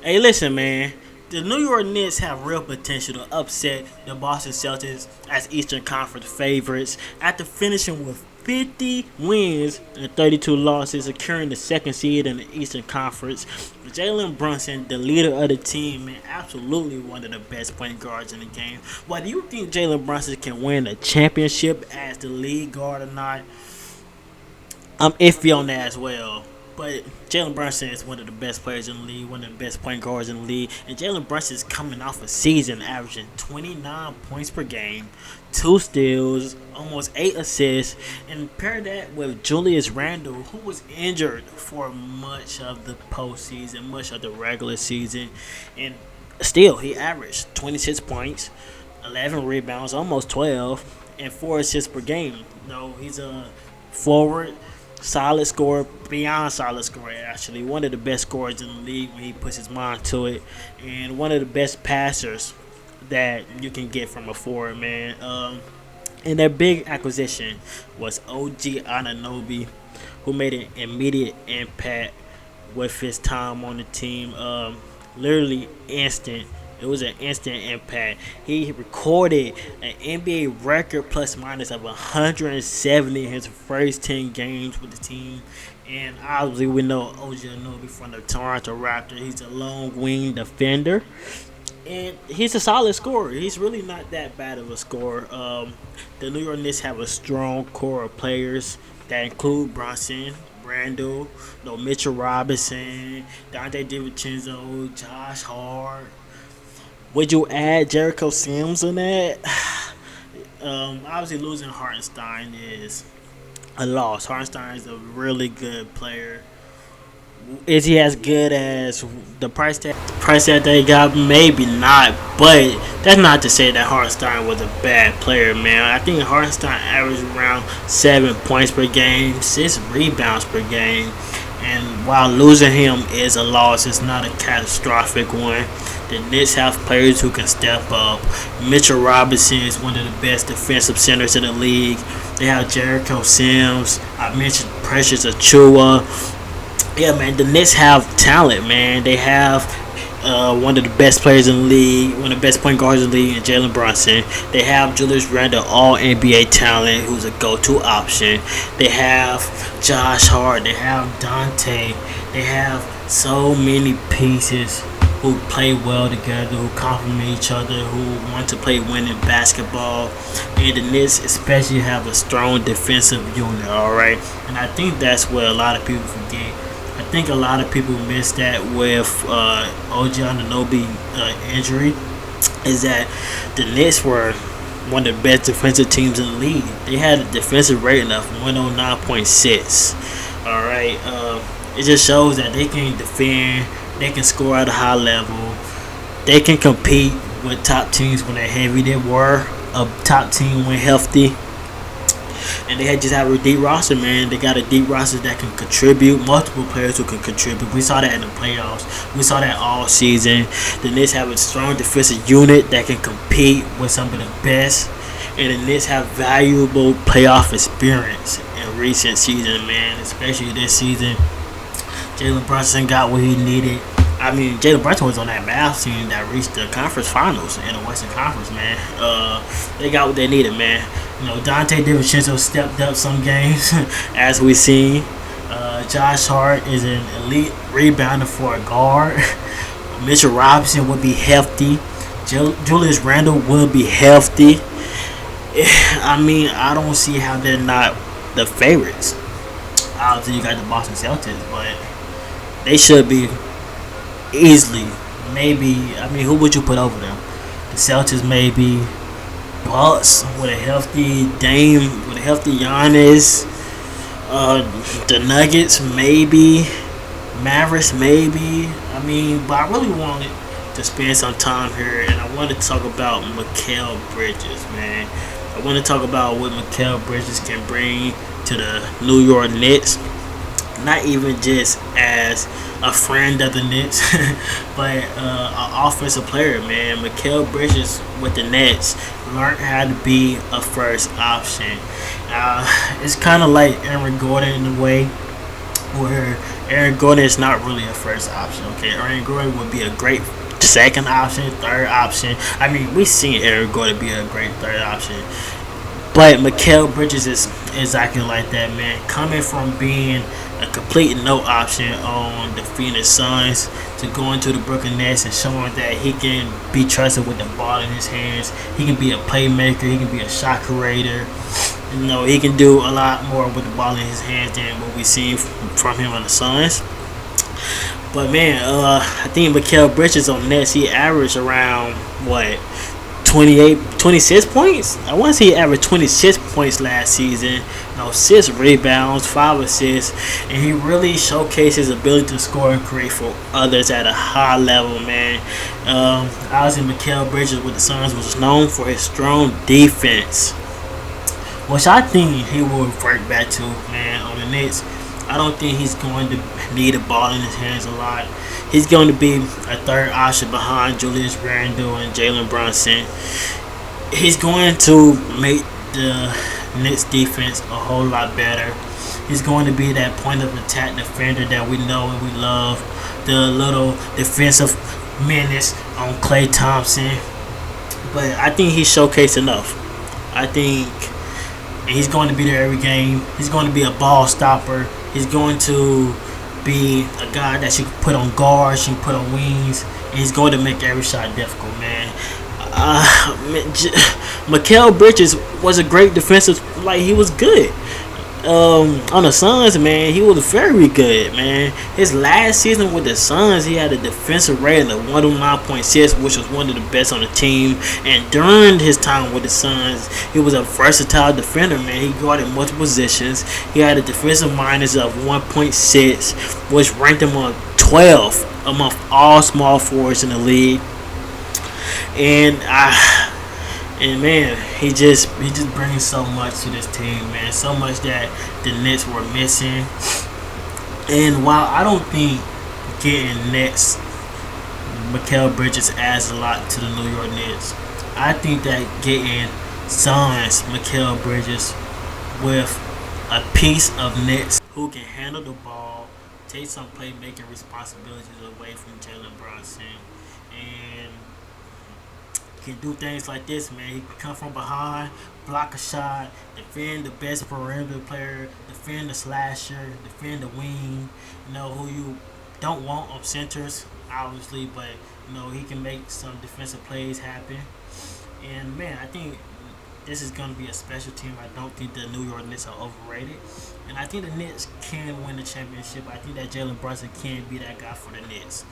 Hey, listen, man. The New York Knicks have real potential to upset the Boston Celtics as Eastern Conference favorites after finishing with 50 wins and 32 losses, securing the second seed in the Eastern Conference. Jalen Brunson, the leader of the team, man, absolutely one of the best point guards in the game. Why do you think Jalen Brunson can win a championship as the lead guard or not? I'm iffy on that as well. But Jalen Brunson is one of the best players in the league, one of the best point guards in the league. And Jalen Brunson is coming off a season averaging 29 points per game, 2 steals, almost 8 assists. And pair that with Julius Randle, who was injured for much of the postseason, much of the regular season. And still, he averaged 26 points, 11 rebounds, almost 12, and 4 assists per game. No, he's a forward, solid scorer, beyond solid scorer actually. One of the best scorers in the league when he puts his mind to it, and one of the best passers that you can get from a forward, man. And their big acquisition was OG Ananobi, who made an immediate impact with his time on the team. Literally instant. It was an instant impact. He recorded an NBA record plus minus of 170 in his first 10 games with the team. And obviously, we know OG Anunoby from the Toronto Raptors. He's a long wing defender. And he's a solid scorer. He's really not that bad of a scorer. The New York Knicks have a strong core of players that include Brunson, Randle, Mitchell Robinson, Dante DiVincenzo, Josh Hart. Would you add Jericho Sims on that? Obviously, losing Hartenstein is a loss. Hartenstein is a really good player. Is he as good as the price that they got? Maybe not, but that's not to say that Hartenstein was a bad player, man. I think Hartenstein averaged around 7 points per game, 6 rebounds per game, and while losing him is a loss, it's not a catastrophic one. The Knicks have players who can step up. Mitchell Robinson is one of the best defensive centers in the league. They have Jericho Sims. I mentioned Precious Achua. Yeah, man, the Knicks have talent, man. They have one of the best players in the league, one of the best point guards in the league, Jalen Brunson. They have Julius Randle, all NBA talent, who's a go-to option. They have Josh Hart. They have Dante. They have so many pieces who play well together, who complement each other, who want to play winning basketball. And the Knicks especially have a strong defensive unit, alright? And I think that's what a lot of people forget. I think a lot of people miss that with OG Anunoby injury, is that the Knicks were one of the best defensive teams in the league. They had a defensive rating of 109.6. Alright, it just shows that they can defend, they can score at a high level, they can compete with top teams when they're heavy. They were a top team when healthy. And they just have a deep roster, man. They got a deep roster that can contribute, multiple players who can contribute. We saw that in the playoffs. We saw that all season. The Knicks have a strong defensive unit that can compete with some of the best. And the Knicks have valuable playoff experience in recent seasons, man. Especially this season. Jalen Brunson got what he needed. I mean, Jalen Brunson was on that Mavs team that reached the conference finals in the Western Conference, man. They got what they needed, man. Dante DiVincenzo stepped up some games, as we seen. Josh Hart is an elite rebounder for a guard. Mitchell Robinson would be healthy. Julius Randle will be healthy. I mean, I don't see how they're not the favorites. Obviously, you got the Boston Celtics, but they should be easily. Maybe, I mean, who would you put over them? The Celtics, maybe. Bucks with a healthy Dame, with a healthy Giannis. The Nuggets, maybe. Mavericks, maybe. I mean, but I really wanted to spend some time here, and I want to talk about Mikal Bridges, man. I want to talk about what Mikal Bridges can bring to the New York Knicks. Not even just as a friend of the Knicks, but an offensive player, man. Mikal Bridges with the Nets learned how to be a first option. It's kind of like Aaron Gordon in a way. where Aaron Gordon is not really a first option. Okay, Aaron Gordon would be a great second option, third option. I mean, we've seen Aaron Gordon be a great third option, but Mikal Bridges is exactly like that, man. Coming from being a complete no option on the Phoenix Suns to going to the Brooklyn Nets and showing that he can be trusted with the ball in his hands. He can be a playmaker. He can be a shot creator. You know, he can do a lot more with the ball in his hands than what we see from him on the Suns. But man, I think Mikal Bridges on Nets, he averaged around what 26 points. I want to say he averaged 26 points last season. You know, 6 rebounds, 5 assists, and he really showcased his ability to score and create for others at a high level, man. Obviously, Mikal Bridges with the Suns was known for his strong defense, which I think he will revert back to, man, on the Knicks. I don't think he's going to need a ball in his hands a lot. He's going to be a third option behind Julius Randle and Jalen Brunson. He's going to make the Knicks defense a whole lot better. He's going to be that point of attack defender that we know and we love. The little defensive menace on Klay Thompson. But I think he's showcased enough. I think he's going to be there every game. He's going to be a ball stopper. He's going to be a guy that you can put on guards, you can put on wings, and he's going to make every shot difficult, man. Mikal Bridges was a great defensive, like he was good. On the Suns, man, he was very good, man. His last season with the Suns, he had a defensive rating of 109.6, which was one of the best on the team. And during his time with the Suns, he was a versatile defender, man. He guarded multiple positions. He had a defensive minus of 1.6, which ranked him on 12th among all small forwards in the league. And man, he just brings so much to this team, man. So much that the Nets were missing. And while I don't think getting Nets Mikal Bridges adds a lot to the New York Knicks, I think that getting Suns Mikal Bridges with a piece of Nets who can handle the ball, take some playmaking responsibilities away from Jalen Brunson, and can do things like this, man. He can come from behind, block a shot, defend the best perimeter player, defend the slasher, defend the wing. You know who you don't want on centers, obviously, but you know he can make some defensive plays happen. And man, I think this is going to be a special team. I don't think the New York Knicks are overrated, and I think the Knicks can win the championship. I think that Jalen Brunson can be that guy for the Knicks.